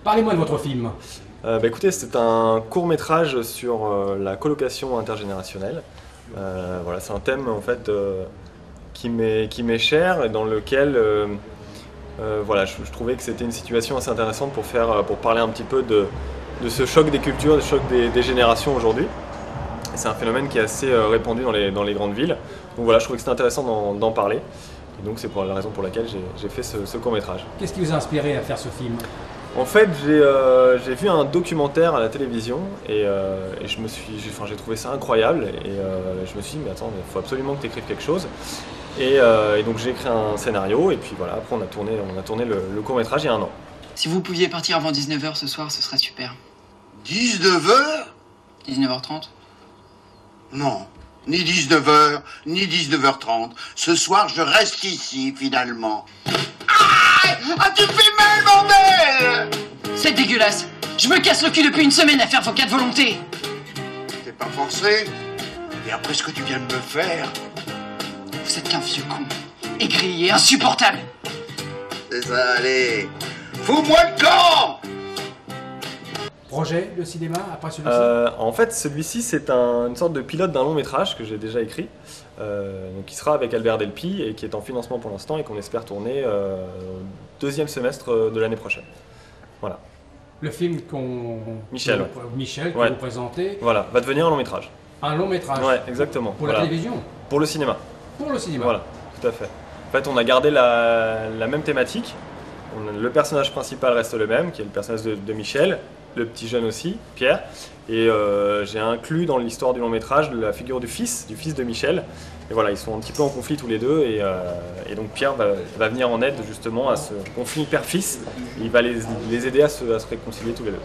Parlez-moi de votre film. Écoutez, c'est un court-métrage sur la colocation intergénérationnelle. Voilà, c'est un thème en fait qui m'est cher et dans lequel voilà, je trouvais que c'était une situation assez intéressante pour parler un petit peu de ce choc des cultures, du choc des générations aujourd'hui. C'est un phénomène qui est assez répandu dans les grandes villes. Donc voilà, je trouvais que c'était intéressant d'en parler. Et donc c'est la raison pour laquelle j'ai fait ce court-métrage. Qu'est-ce qui vous a inspiré à faire ce film? En fait, j'ai vu un documentaire à la télévision et j'ai trouvé ça incroyable et je me suis dit mais attends, il faut absolument que tu écrives quelque chose et donc j'ai écrit un scénario et puis voilà, après on a tourné le court-métrage il y a un an. Si vous pouviez partir avant 19h ce soir, ce serait super. 19h? 19h30? Non, ni 19h, ni 19h30. Ce soir, je reste ici, finalement. Ah, tu fais mal, bordel! C'est dégueulasse. Je me casse le cul depuis une semaine à faire vos 4 volontés. T'es pas forcé? Et après ce que tu viens de me faire? Vous êtes qu'un vieux con. Aigri et insupportable. C'est ça, allez. Fous-moi le camp! Projet de cinéma après celui-ci? En fait, celui-ci, c'est une sorte de pilote d'un long métrage que j'ai déjà écrit, donc qui sera avec Albert Delpy et qui est en financement pour l'instant et qu'on espère tourner au deuxième semestre de l'année prochaine. Voilà. Le film Michel, que ouais. vous présentez. Voilà, va devenir un long métrage. Un long métrage. Ouais, exactement. Pour voilà. la télévision? Pour le cinéma. Pour le cinéma. Voilà, tout à fait. En fait, on a gardé la même thématique. Le personnage principal reste le même, qui est le personnage de Michel, le petit jeune aussi, Pierre. Et j'ai inclus dans l'histoire du long métrage la figure du fils de Michel. Et voilà, ils sont un petit peu en conflit tous les deux. Et donc Pierre va venir en aide justement à ce conflit père-fils. Il va les aider à se réconcilier tous les deux.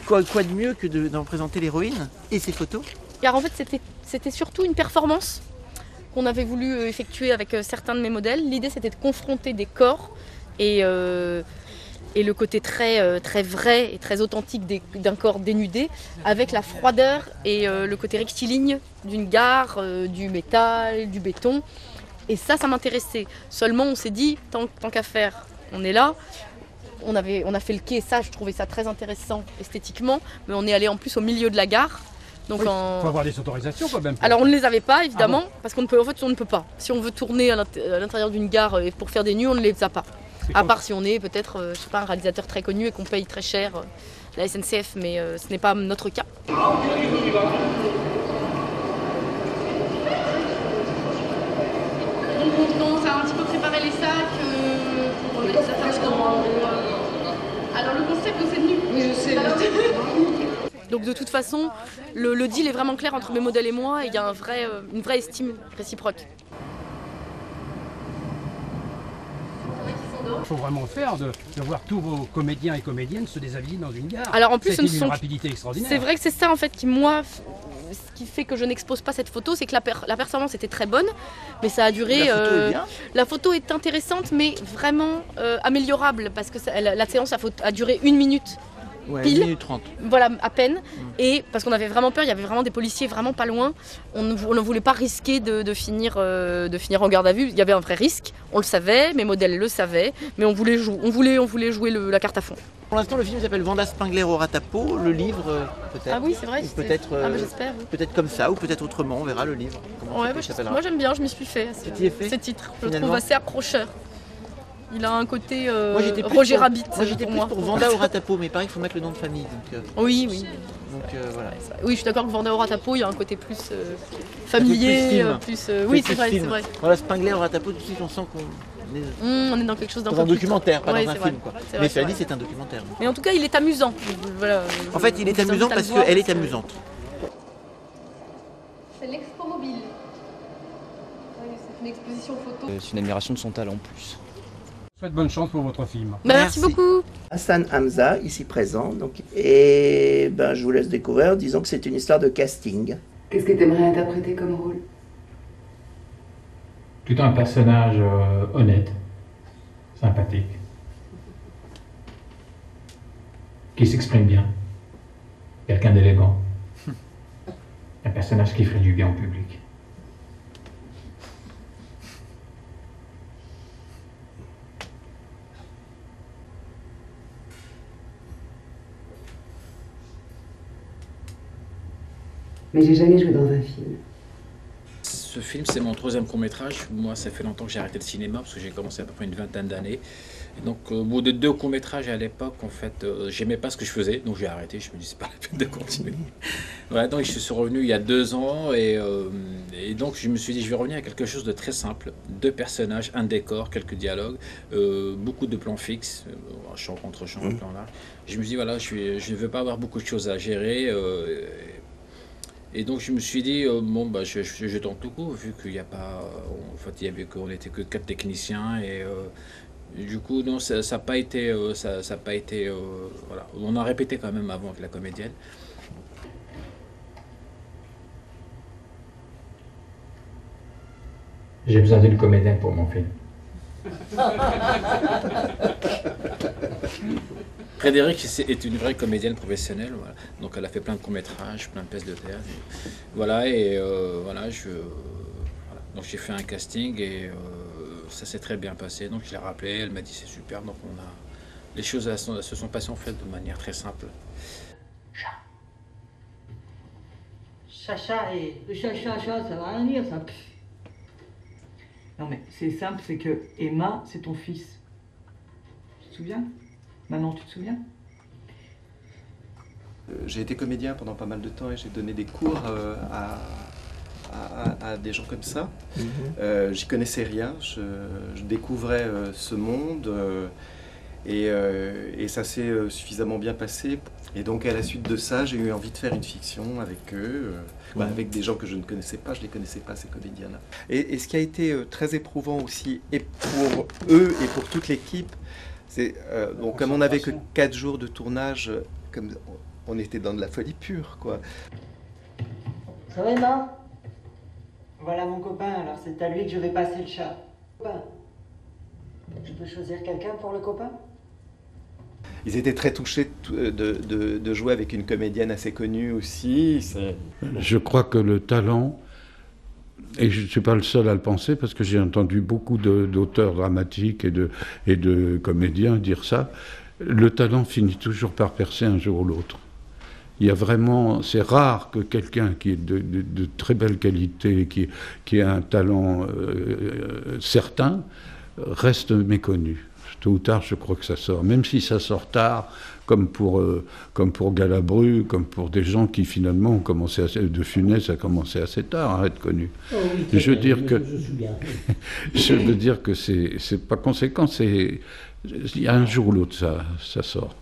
Quoi de mieux que d'en présenter l'héroïne et ses photos? Car en fait c'était surtout une performance qu'on avait voulu effectuer avec certains de mes modèles. L'idée c'était de confronter des corps et le côté très vrai et très authentique d'un corps dénudé avec la froideur et le côté rectiligne d'une gare, du métal, du béton. Et ça m'intéressait. Seulement on s'est dit, tant qu'à faire, on est là. On a fait le quai, ça je trouvais ça très intéressant esthétiquement, mais on est allé en plus au milieu de la gare. Donc il faut avoir des autorisations quand même. Alors on ne les avait pas évidemment, parce qu'on ne peut pas. Si on veut tourner à l'intérieur d'une gare pour faire des nuits, on ne les a pas. À part si on est peut-être, je sais pas, un réalisateur très connu et qu'on paye très cher la SNCF, mais ce n'est pas notre cas. Donc on commence à un petit peu préparer les sacs pour les affaires dedans. Alors le concept de cette nuit. Oui, je sais. Donc de toute façon, le deal est vraiment clair entre mes modèles et moi et il y a une vraie estime réciproque. Il faut vraiment faire de voir tous vos comédiens et comédiennes se déshabiller dans une gare. Alors en plus, c'est une rapidité extraordinaire. C'est vrai que c'est ça en fait ce qui fait que je n'expose pas cette photo, c'est que la performance était très bonne, mais ça a duré. La photo est intéressante, mais vraiment améliorable parce que la séance a duré 1 minute. Ouais, pile, 1 minute 30. Voilà, à peine. Et parce qu'on avait vraiment peur, il y avait vraiment des policiers vraiment pas loin. On ne voulait pas risquer de finir en garde à vue. Il y avait un vrai risque, on le savait, mes modèles le savaient, mais on voulait jouer la carte à fond. Pour l'instant, le film s'appelle Vanda Spengler au Ratapo, le livre peut-être. Ah oui, c'est vrai. Peut-être j'espère. Oui. Peut-être comme ça ou peut-être autrement, on verra le livre. Ouais, moi j'aime bien, je m'y suis fait. Ce titre, je le trouve assez accrocheur. Il a un côté Roger Rabbit. Moi j'étais plus pour Vanda au Ratapo, mais pareil, il faut mettre le nom de famille. Donc, oui. Donc voilà. Oui, je suis d'accord que Vanda au Ratapo, il y a un côté plus familier, oui, c'est vrai. Voilà, Spengler au Ratapo, tout de suite on sent on est dans quelque chose d'un peu un documentaire, pas dans un vrai. film. Quoi. Mais cela dit, c'est un documentaire. Mais en tout cas, il est amusant. Voilà, en fait, il est amusant parce qu'elle est amusante. C'est l'Expo Mobile. C'est une exposition photo. C'est une admiration de son talent plus. Je souhaite bonne chance pour votre film. Merci beaucoup. Hassan Hamza, ici présent. Et je vous laisse découvrir. Disons que c'est une histoire de casting. Qu'est-ce que tu aimerais interpréter comme rôle? Plutôt un personnage honnête, sympathique, qui s'exprime bien, quelqu'un d'élégant, un personnage qui ferait du bien au public. Mais j'ai jamais joué dans un film. Ce film, c'est mon 3e court-métrage. Moi, ça fait longtemps que j'ai arrêté le cinéma, parce que j'ai commencé à peu près une 20aine d'années. Et donc, au bout de 2 courts-métrages à l'époque, en fait, j'aimais pas ce que je faisais, donc j'ai arrêté. Je me dis, c'est pas la peine de continuer. Voilà, donc je suis revenu il y a 2 ans, et donc je me suis dit, je vais revenir à quelque chose de très simple. 2 personnages, un décor, quelques dialogues, beaucoup de plans fixes, champ contre champ, plan large. Je me dis, voilà, je ne veux pas avoir beaucoup de choses à gérer. Et donc je me suis dit, bon, bah, je tente le coup, vu qu'il n'y a pas... En fait, on n'était que 4 techniciens, et du coup, non, ça n'a pas été... voilà. On a répété quand même avant avec la comédienne. J'ai besoin d'une comédienne pour mon film. Frédéric est une vraie comédienne professionnelle, voilà. Donc elle a fait plein de courts-métrages, plein de pièces de théâtre. Voilà, et voilà, donc j'ai fait un casting, et ça s'est très bien passé. Donc je l'ai rappelé, elle m'a dit c'est super. Donc les choses se sont passées en fait de manière très simple. Chacha et chacha, ça va rien dire ça. Non mais c'est simple, c'est que Emma, c'est ton fils. Tu te souviens? Maman, tu te souviens? J'ai été comédien pendant pas mal de temps et j'ai donné des cours à des gens comme ça. J'y connaissais rien, je découvrais ce monde et ça s'est suffisamment bien passé. Et donc à la suite de ça, j'ai eu envie de faire une fiction avec eux, avec des gens que je ne connaissais pas, je ne les connaissais pas, ces comédiens-là. Et ce qui a été très éprouvant aussi, et pour eux et pour toute l'équipe, c'est donc comme on n'avait que 4 jours de tournage, comme on était dans de la folie pure, quoi. Ça va, Emma? Voilà mon copain, alors c'est à lui que je vais passer le chat. Copain, je peux choisir quelqu'un pour le copain? Ils étaient très touchés de jouer avec une comédienne assez connue aussi. Je crois que le talent, et je ne suis pas le seul à le penser, parce que j'ai entendu beaucoup d'auteurs dramatiques et de comédiens dire ça, le talent finit toujours par percer un jour ou l'autre. Il y a vraiment, c'est rare que quelqu'un qui est de très belle qualité, qui a un talent certain, reste méconnu. Tôt ou tard, je crois que ça sort. Même si ça sort tard, comme pour Galabru, comme pour des gens qui finalement ont commencé de Funès a commencé assez tard à être connu. Oh oui, je veux dire que c'est pas conséquent. Il y a un jour ou l'autre, ça sort.